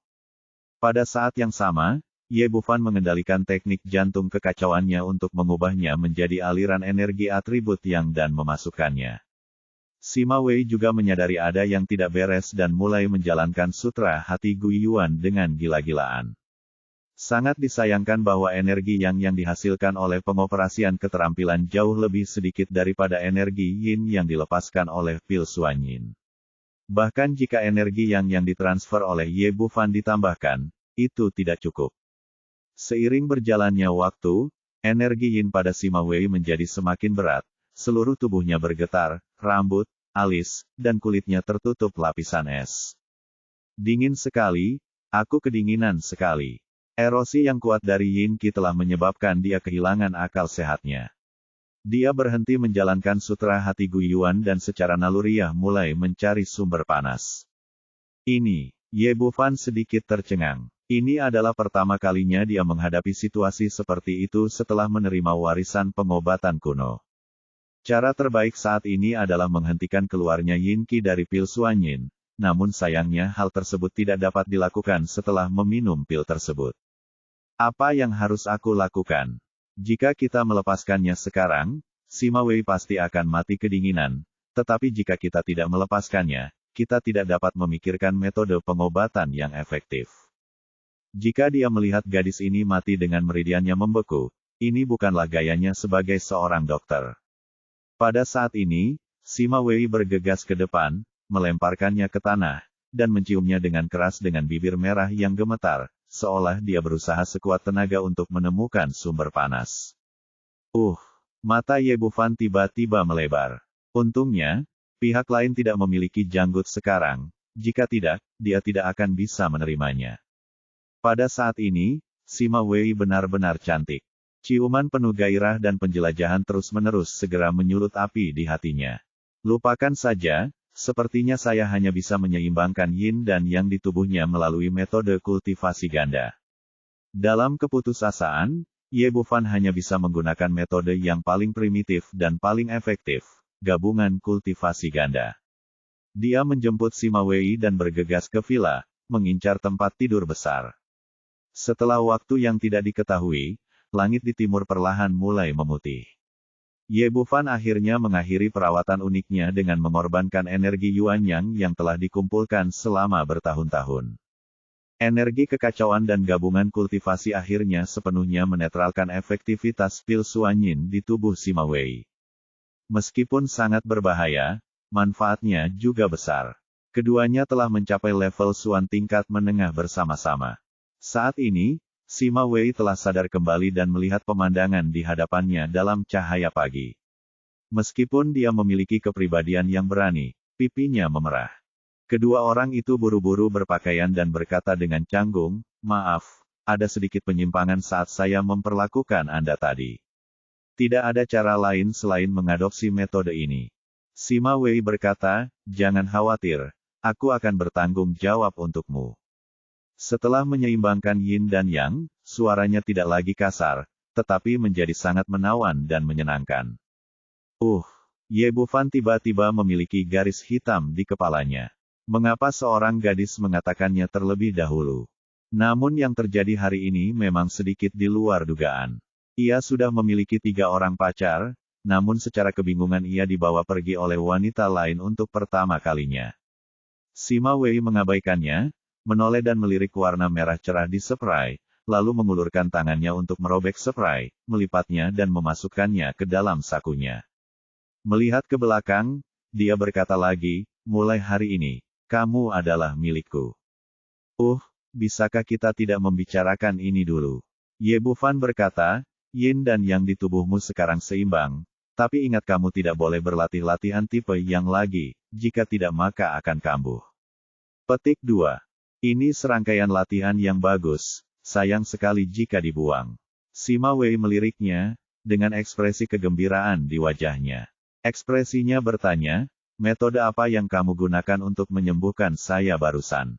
Pada saat yang sama, Ye Bufan mengendalikan teknik jantung kekacauannya untuk mengubahnya menjadi aliran energi atribut yang dan memasukkannya. Sima Wei juga menyadari ada yang tidak beres dan mulai menjalankan sutra hati Gu Yuan dengan gila-gilaan. Sangat disayangkan bahwa energi yang dihasilkan oleh pengoperasian keterampilan jauh lebih sedikit daripada energi yin yang dilepaskan oleh pil suanyin. Bahkan jika energi yang ditransfer oleh Ye Bufan ditambahkan, itu tidak cukup. Seiring berjalannya waktu, energi yin pada Sima Wei menjadi semakin berat, seluruh tubuhnya bergetar, rambut, alis, dan kulitnya tertutup lapisan es. Dingin sekali, aku kedinginan sekali. Erosi yang kuat dari yin qi telah menyebabkan dia kehilangan akal sehatnya. Dia berhenti menjalankan sutra hati Guiyuan dan secara naluriah mulai mencari sumber panas. Ini, Ye Bufan sedikit tercengang. Ini adalah pertama kalinya dia menghadapi situasi seperti itu setelah menerima warisan pengobatan kuno. Cara terbaik saat ini adalah menghentikan keluarnya Yin Qi dari pil Suanyin, namun sayangnya hal tersebut tidak dapat dilakukan setelah meminum pil tersebut. Apa yang harus aku lakukan? Jika kita melepaskannya sekarang, Sima Wei pasti akan mati kedinginan, tetapi jika kita tidak melepaskannya, kita tidak dapat memikirkan metode pengobatan yang efektif. Jika dia melihat gadis ini mati dengan meridiannya membeku, ini bukanlah gayanya sebagai seorang dokter. Pada saat ini, Sima Wei bergegas ke depan, melemparkannya ke tanah, dan menciumnya dengan keras dengan bibir merah yang gemetar, seolah dia berusaha sekuat tenaga untuk menemukan sumber panas. Mata Ye Bufan tiba-tiba melebar. Untungnya, pihak lain tidak memiliki janggut sekarang, jika tidak, dia tidak akan bisa menerimanya. Pada saat ini, Sima Wei benar-benar cantik. Ciuman penuh gairah dan penjelajahan terus-menerus segera menyulut api di hatinya. Lupakan saja, sepertinya saya hanya bisa menyeimbangkan yin dan yang di tubuhnya melalui metode kultivasi ganda. Dalam keputusasaan, Ye Bufan hanya bisa menggunakan metode yang paling primitif dan paling efektif, gabungan kultivasi ganda. Dia menjemput Sima Wei dan bergegas ke villa, mengincar tempat tidur besar. Setelah waktu yang tidak diketahui, langit di timur perlahan mulai memutih. Ye Bufan akhirnya mengakhiri perawatan uniknya dengan mengorbankan energi Yuanyang yang telah dikumpulkan selama bertahun-tahun. Energi kekacauan dan gabungan kultivasi akhirnya sepenuhnya menetralkan efektivitas pil Suanyin di tubuh Sima Wei. Meskipun sangat berbahaya, manfaatnya juga besar. Keduanya telah mencapai level Suan tingkat menengah bersama-sama. Saat ini, Sima Wei telah sadar kembali dan melihat pemandangan di hadapannya dalam cahaya pagi. Meskipun dia memiliki kepribadian yang berani, pipinya memerah. Kedua orang itu buru-buru berpakaian dan berkata dengan canggung, "Maaf, ada sedikit penyimpangan saat saya memperlakukan Anda tadi. Tidak ada cara lain selain mengadopsi metode ini." Sima Wei berkata, "Jangan khawatir, aku akan bertanggung jawab untukmu." Setelah menyeimbangkan yin dan yang, suaranya tidak lagi kasar, tetapi menjadi sangat menawan dan menyenangkan. Ye Bufan tiba-tiba memiliki garis hitam di kepalanya. Mengapa seorang gadis mengatakannya terlebih dahulu? Namun yang terjadi hari ini memang sedikit di luar dugaan. Ia sudah memiliki 3 orang pacar, namun secara kebingungan ia dibawa pergi oleh wanita lain untuk pertama kalinya. Sima Wei mengabaikannya, menoleh dan melirik warna merah cerah di spray, lalu mengulurkan tangannya untuk merobek spray, melipatnya dan memasukkannya ke dalam sakunya. Melihat ke belakang, dia berkata lagi, "Mulai hari ini, kamu adalah milikku." Bisakah kita tidak membicarakan ini dulu? Ye Bufan berkata, "Yin dan yang di tubuhmu sekarang seimbang, tapi ingat kamu tidak boleh berlatih latihan tipe yang lagi, jika tidak maka akan kambuh." Petik 2. Ini serangkaian latihan yang bagus, sayang sekali jika dibuang. Sima Wei meliriknya, dengan ekspresi kegembiraan di wajahnya. Ekspresinya bertanya, "Metode apa yang kamu gunakan untuk menyembuhkan saya barusan?"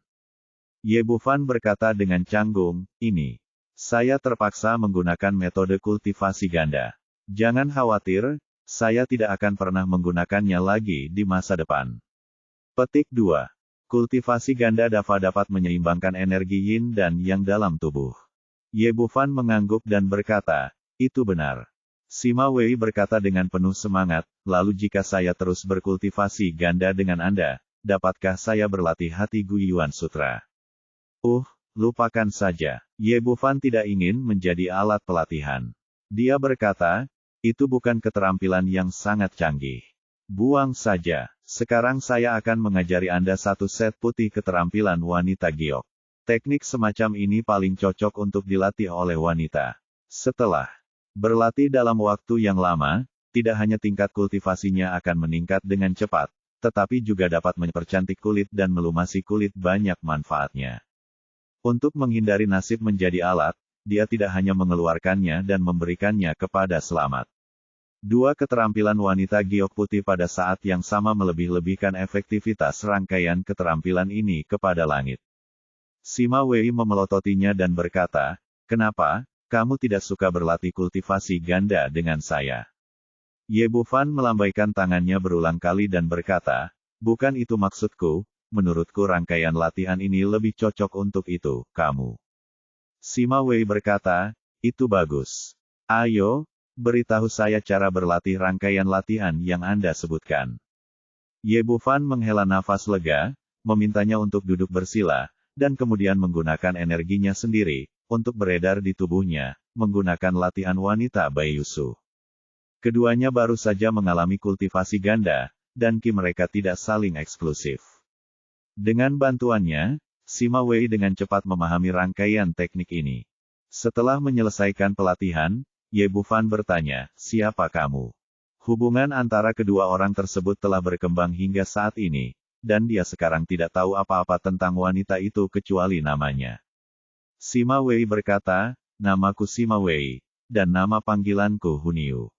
Ye Bufan berkata dengan canggung, "Ini. Saya terpaksa menggunakan metode kultivasi ganda. Jangan khawatir, saya tidak akan pernah menggunakannya lagi di masa depan." Petik 2. Kultivasi ganda dapat menyeimbangkan energi yin dan yang dalam tubuh. Ye Bufan mengangguk dan berkata, "Itu benar." Sima Wei berkata dengan penuh semangat, "Lalu jika saya terus berkultivasi ganda dengan Anda, dapatkah saya berlatih hati Guiyuan Sutra?" Lupakan saja. Ye Bufan tidak ingin menjadi alat pelatihan. Dia berkata, "Itu bukan keterampilan yang sangat canggih. Buang saja. Sekarang saya akan mengajari Anda satu set putih keterampilan wanita giok. Teknik semacam ini paling cocok untuk dilatih oleh wanita. Setelah berlatih dalam waktu yang lama, tidak hanya tingkat kultivasinya akan meningkat dengan cepat, tetapi juga dapat mempercantik kulit dan melumasi kulit banyak manfaatnya." Untuk menghindari nasib menjadi alat, dia tidak hanya mengeluarkannya dan memberikannya kepada Selamat. Dua keterampilan wanita giok putih pada saat yang sama melebih-lebihkan efektivitas rangkaian keterampilan ini kepada langit. Sima Wei memelototinya dan berkata, "Kenapa, kamu tidak suka berlatih kultivasi ganda dengan saya?" Ye Bufan melambaikan tangannya berulang kali dan berkata, "Bukan itu maksudku, menurutku rangkaian latihan ini lebih cocok untuk itu, kamu." Sima Wei berkata, "Itu bagus. Ayo, beritahu saya cara berlatih rangkaian latihan yang Anda sebutkan." Ye Bufan menghela nafas lega, memintanya untuk duduk bersila, dan kemudian menggunakan energinya sendiri, untuk beredar di tubuhnya, menggunakan latihan wanita Baiyusu. Keduanya baru saja mengalami kultivasi ganda, dan ki mereka tidak saling eksklusif. Dengan bantuannya, Sima Wei dengan cepat memahami rangkaian teknik ini. Setelah menyelesaikan pelatihan, Ye Bufan bertanya, "Siapa kamu?" Hubungan antara kedua orang tersebut telah berkembang hingga saat ini, dan dia sekarang tidak tahu apa-apa tentang wanita itu kecuali namanya. Sima Wei berkata, "Namaku Sima Wei, dan nama panggilanku Huniu."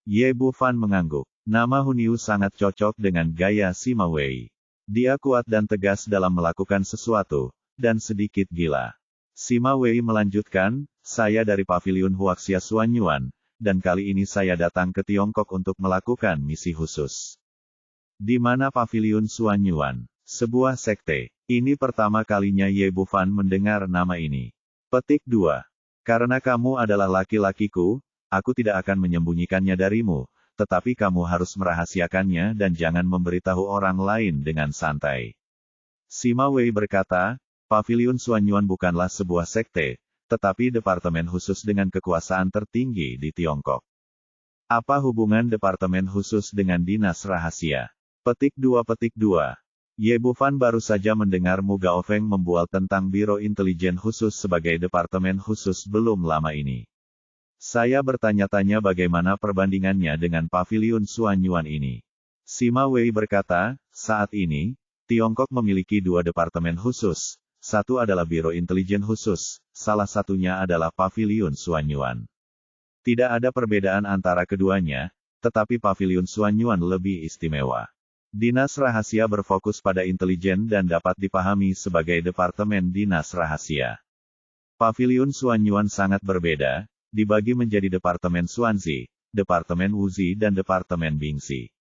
Ye Bufan mengangguk. Nama Huniu sangat cocok dengan gaya Sima Wei. Dia kuat dan tegas dalam melakukan sesuatu, dan sedikit gila. Sima Wei melanjutkan, "Saya dari Paviliun Huaxia Suanyuan, dan kali ini saya datang ke Tiongkok untuk melakukan misi khusus." Di mana Paviliun Suanyuan? Sebuah sekte. Ini pertama kalinya Ye Bufan mendengar nama ini. Petik 2. Karena kamu adalah laki-lakiku, aku tidak akan menyembunyikannya darimu, tetapi kamu harus merahasiakannya dan jangan memberitahu orang lain dengan santai. Sima Wei berkata, Paviliun Suanyuan bukanlah sebuah sekte, tetapi departemen khusus dengan kekuasaan tertinggi di Tiongkok. Apa hubungan departemen khusus dengan dinas rahasia? Petik 2. Ye Bufan baru saja mendengar Mu Gaofeng membual tentang Biro Intelijen Khusus sebagai departemen khusus belum lama ini. Saya bertanya-tanya bagaimana perbandingannya dengan Paviliun Suanyuan ini. Sima Wei berkata, saat ini, Tiongkok memiliki dua departemen khusus. Satu adalah Biro Intelijen Khusus, salah satunya adalah Paviliun Suanyuan. Tidak ada perbedaan antara keduanya, tetapi Paviliun Suanyuan lebih istimewa. Dinas Rahasia berfokus pada intelijen dan dapat dipahami sebagai Departemen Dinas Rahasia. Paviliun Suanyuan sangat berbeda, dibagi menjadi Departemen Suanzi, Departemen Wuzi dan Departemen Bingsi.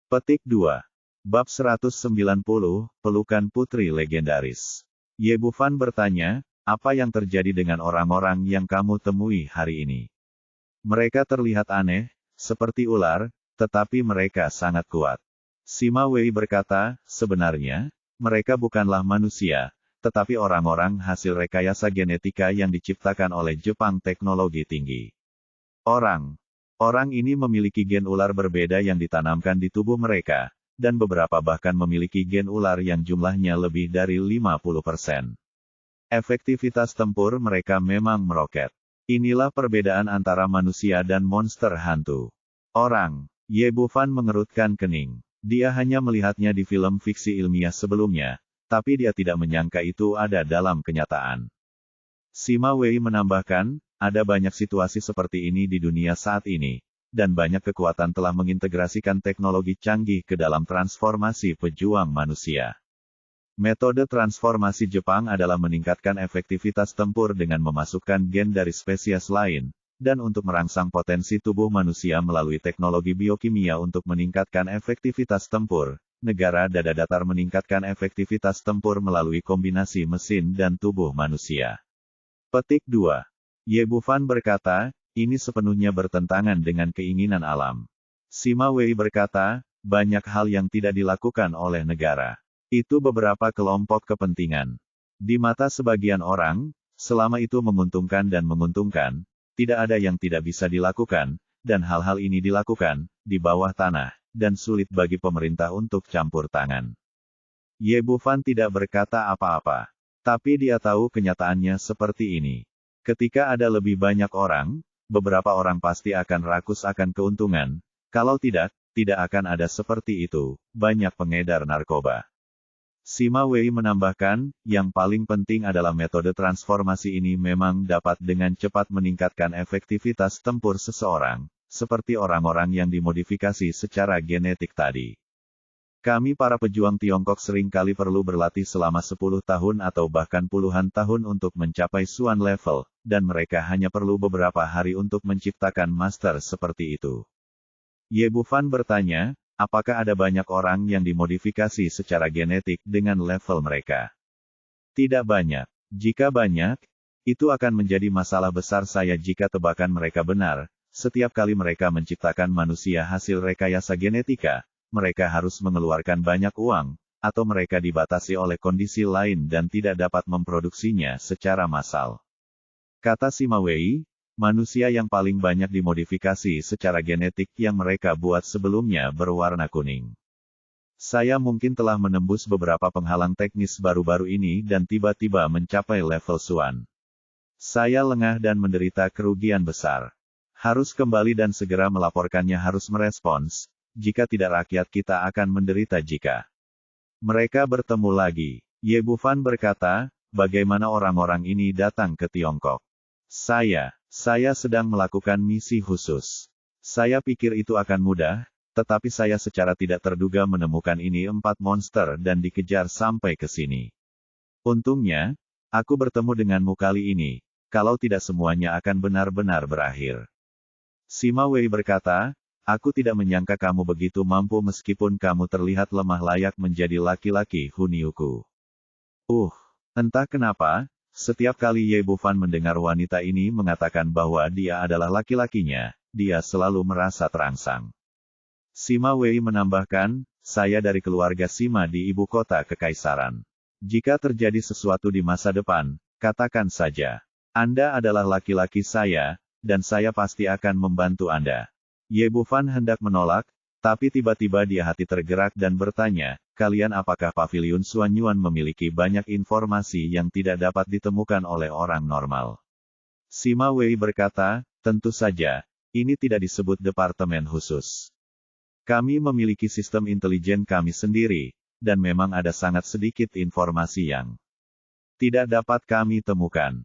Petik 2. Bab 190, Pelukan Putri Legendaris. Ye Bufan bertanya, apa yang terjadi dengan orang-orang yang kamu temui hari ini? Mereka terlihat aneh, seperti ular, tetapi mereka sangat kuat. Sima Wei berkata, sebenarnya, mereka bukanlah manusia, tetapi orang-orang hasil rekayasa genetika yang diciptakan oleh Jepang teknologi tinggi. Orang ini memiliki gen ular berbeda yang ditanamkan di tubuh mereka, dan beberapa bahkan memiliki gen ular yang jumlahnya lebih dari 50%. Efektivitas tempur mereka memang meroket. Inilah perbedaan antara manusia dan monster hantu. Ye Bufan mengerutkan kening. Dia hanya melihatnya di film fiksi ilmiah sebelumnya, tapi dia tidak menyangka itu ada dalam kenyataan. Sima Wei menambahkan, ada banyak situasi seperti ini di dunia saat ini, dan banyak kekuatan telah mengintegrasikan teknologi canggih ke dalam transformasi pejuang manusia. Metode transformasi Jepang adalah meningkatkan efektivitas tempur dengan memasukkan gen dari spesies lain, dan untuk merangsang potensi tubuh manusia melalui teknologi biokimia untuk meningkatkan efektivitas tempur. Negara dada datar meningkatkan efektivitas tempur melalui kombinasi mesin dan tubuh manusia. Petik 2. Ye Bufan berkata, ini sepenuhnya bertentangan dengan keinginan alam. Sima Wei berkata, banyak hal yang tidak dilakukan oleh negara. Itu beberapa kelompok kepentingan. Di mata sebagian orang, selama itu menguntungkan dan menguntungkan, tidak ada yang tidak bisa dilakukan, dan hal-hal ini dilakukan, di bawah tanah, dan sulit bagi pemerintah untuk campur tangan. Ye Bufan tidak berkata apa-apa. Tapi dia tahu kenyataannya seperti ini. Ketika ada lebih banyak orang, beberapa orang pasti akan rakus akan keuntungan, kalau tidak, tidak akan ada seperti itu, banyak pengedar narkoba. Sima Wei menambahkan, yang paling penting adalah metode transformasi ini memang dapat dengan cepat meningkatkan efektivitas tempur seseorang, seperti orang-orang yang dimodifikasi secara genetik tadi. Kami para pejuang Tiongkok seringkali perlu berlatih selama 10 tahun atau bahkan puluhan tahun untuk mencapai Xuan level, dan mereka hanya perlu beberapa hari untuk menciptakan master seperti itu. Ye Bufan bertanya, apakah ada banyak orang yang dimodifikasi secara genetik dengan level mereka? Tidak banyak. Jika banyak, itu akan menjadi masalah besar saya jika tebakan mereka benar. Setiap kali mereka menciptakan manusia hasil rekayasa genetika, mereka harus mengeluarkan banyak uang, atau mereka dibatasi oleh kondisi lain dan tidak dapat memproduksinya secara massal. Kata Sima Wei, manusia yang paling banyak dimodifikasi secara genetik yang mereka buat sebelumnya berwarna kuning. Saya mungkin telah menembus beberapa penghalang teknis baru-baru ini dan tiba-tiba mencapai level Xuan. Saya lengah dan menderita kerugian besar. Harus kembali dan segera melaporkannya, harus merespons. Jika tidak, rakyat kita akan menderita jika mereka bertemu lagi. Ye Bufan berkata, bagaimana orang-orang ini datang ke Tiongkok? Saya sedang melakukan misi khusus. Saya pikir itu akan mudah, tetapi saya secara tidak terduga menemukan ini 4 monster dan dikejar sampai ke sini. Untungnya, aku bertemu denganmu kali ini, kalau tidak semuanya akan benar-benar berakhir. Sima Wei berkata, aku tidak menyangka kamu begitu mampu meskipun kamu terlihat lemah layak menjadi laki-laki Hunyuku. Entah kenapa, setiap kali Ye Bufan mendengar wanita ini mengatakan bahwa dia adalah laki-lakinya, dia selalu merasa terangsang. Sima Wei menambahkan, saya dari keluarga Sima di ibu kota kekaisaran. Jika terjadi sesuatu di masa depan, katakan saja, Anda adalah laki-laki saya, dan saya pasti akan membantu Anda. Ye Bufan hendak menolak, tapi tiba-tiba dia hati tergerak dan bertanya, kalian apakah Paviliun Xuanyuan memiliki banyak informasi yang tidak dapat ditemukan oleh orang normal? Sima Wei berkata, tentu saja, ini tidak disebut departemen khusus. Kami memiliki sistem intelijen kami sendiri, dan memang ada sangat sedikit informasi yang tidak dapat kami temukan.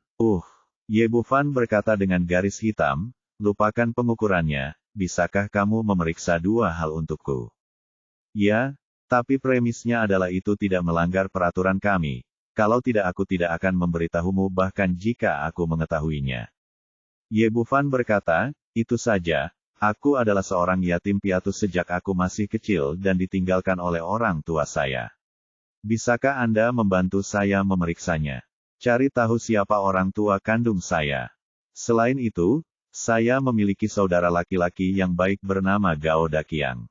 Ye Bufan berkata dengan garis hitam, lupakan pengukurannya. Bisakah kamu memeriksa 2 hal untukku? Ya, tapi premisnya adalah itu tidak melanggar peraturan kami. Kalau tidak, aku tidak akan memberitahumu bahkan jika aku mengetahuinya. Ye Bufan berkata, itu saja, aku adalah seorang yatim piatu sejak aku masih kecil dan ditinggalkan oleh orang tua saya. Bisakah Anda membantu saya memeriksanya? Cari tahu siapa orang tua kandung saya. Selain itu, saya memiliki saudara laki-laki yang baik bernama Gao Daqiang.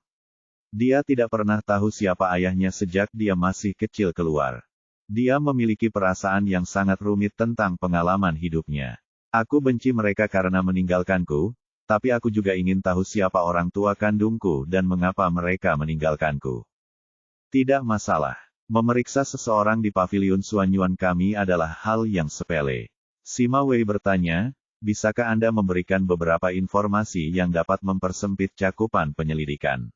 Dia tidak pernah tahu siapa ayahnya sejak dia masih kecil keluar. Dia memiliki perasaan yang sangat rumit tentang pengalaman hidupnya. Aku benci mereka karena meninggalkanku, tapi aku juga ingin tahu siapa orang tua kandungku dan mengapa mereka meninggalkanku. Tidak masalah. Memeriksa seseorang di Paviliun Xuanyuan kami adalah hal yang sepele. Sima Wei bertanya, bisakah Anda memberikan beberapa informasi yang dapat mempersempit cakupan penyelidikan?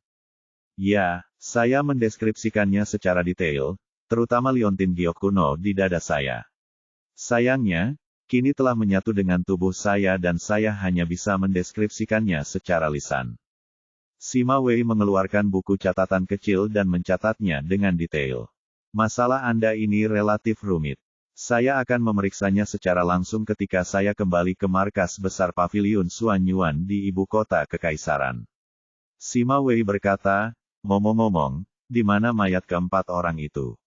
Ya, saya mendeskripsikannya secara detail, terutama liontin giok kuno di dada saya. Sayangnya, kini telah menyatu dengan tubuh saya dan saya hanya bisa mendeskripsikannya secara lisan. Sima Wei mengeluarkan buku catatan kecil dan mencatatnya dengan detail. Masalah Anda ini relatif rumit. Saya akan memeriksanya secara langsung ketika saya kembali ke markas besar Paviliun Xuanyuan di ibu kota kekaisaran. Sima Wei berkata, ngomong-ngomong, di mana mayat keempat orang itu?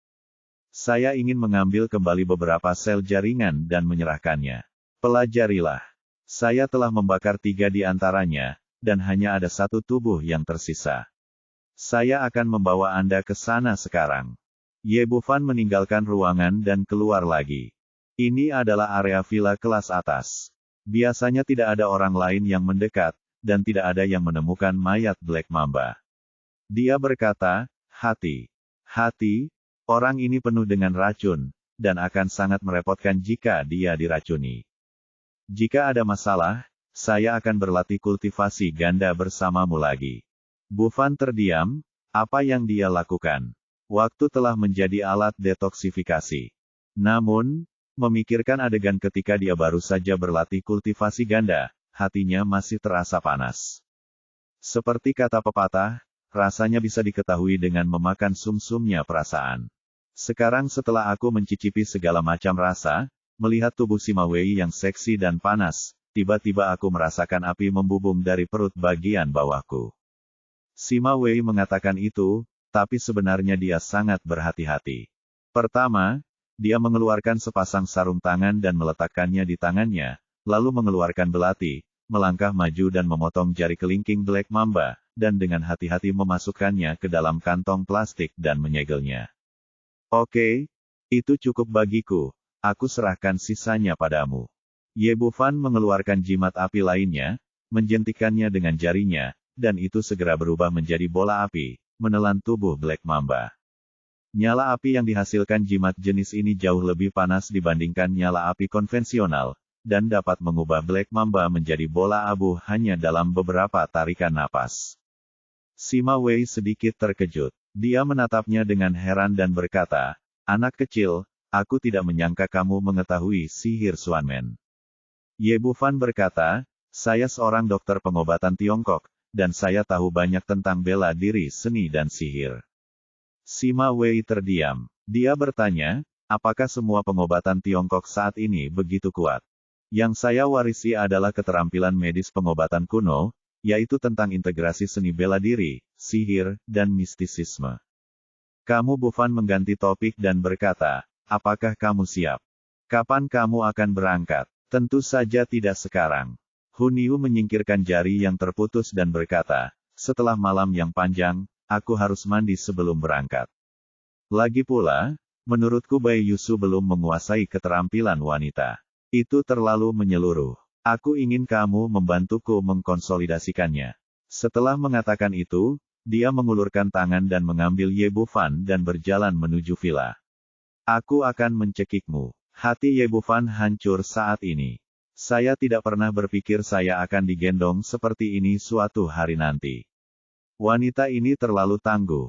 Saya ingin mengambil kembali beberapa sel jaringan dan menyerahkannya. Pelajarilah. Saya telah membakar 3 di antaranya, dan hanya ada 1 tubuh yang tersisa. Saya akan membawa Anda ke sana sekarang. Ye Bufan meninggalkan ruangan dan keluar lagi. Ini adalah area villa kelas atas. Biasanya tidak ada orang lain yang mendekat, dan tidak ada yang menemukan mayat Black Mamba. Dia berkata, hati, orang ini penuh dengan racun, dan akan sangat merepotkan jika dia diracuni. Jika ada masalah, saya akan berlatih kultivasi ganda bersamamu lagi. Bufan terdiam, apa yang dia lakukan? Waktu telah menjadi alat detoksifikasi. Namun, memikirkan adegan ketika dia baru saja berlatih kultivasi ganda, hatinya masih terasa panas. Seperti kata pepatah, rasanya bisa diketahui dengan memakan sumsumnya perasaan. Sekarang setelah aku mencicipi segala macam rasa, melihat tubuh Sima Wei yang seksi dan panas, tiba-tiba aku merasakan api membubung dari perut bagian bawahku. Sima Wei mengatakan itu, tapi sebenarnya dia sangat berhati-hati. Pertama, dia mengeluarkan sepasang sarung tangan dan meletakkannya di tangannya, lalu mengeluarkan belati, melangkah maju dan memotong jari kelingking Black Mamba, dan dengan hati-hati memasukkannya ke dalam kantong plastik dan menyegelnya. Oke, itu cukup bagiku, aku serahkan sisanya padamu. Ye Bufan mengeluarkan jimat api lainnya, menjentikannya dengan jarinya, dan itu segera berubah menjadi bola api, menelan tubuh Black Mamba. Nyala api yang dihasilkan jimat jenis ini jauh lebih panas dibandingkan nyala api konvensional, dan dapat mengubah Black Mamba menjadi bola abu hanya dalam beberapa tarikan napas. Sima Wei sedikit terkejut. Dia menatapnya dengan heran dan berkata, "Anak kecil, aku tidak menyangka kamu mengetahui sihir Xuanmen." Ye Bufan berkata, "Saya seorang dokter pengobatan Tiongkok, dan saya tahu banyak tentang bela diri seni dan sihir." Sima Wei terdiam. Dia bertanya, "Apakah semua pengobatan Tiongkok saat ini begitu kuat?" "Yang saya warisi adalah keterampilan medis pengobatan kuno, yaitu tentang integrasi seni bela diri, sihir, dan mistisisme." Kamu Bufan mengganti topik dan berkata, "Apakah kamu siap? Kapan kamu akan berangkat?" "Tentu saja tidak sekarang." Hun Yu menyingkirkan jari yang terputus dan berkata, "Setelah malam yang panjang, aku harus mandi sebelum berangkat. Lagi pula, menurutku Bai Yusu belum menguasai keterampilan wanita. Itu terlalu menyeluruh. Aku ingin kamu membantuku mengkonsolidasikannya." Setelah mengatakan itu, dia mengulurkan tangan dan mengambil Ye Bufan dan berjalan menuju villa. "Aku akan mencekikmu." Hati Ye Bufan hancur saat ini. Saya tidak pernah berpikir saya akan digendong seperti ini suatu hari nanti. Wanita ini terlalu tangguh.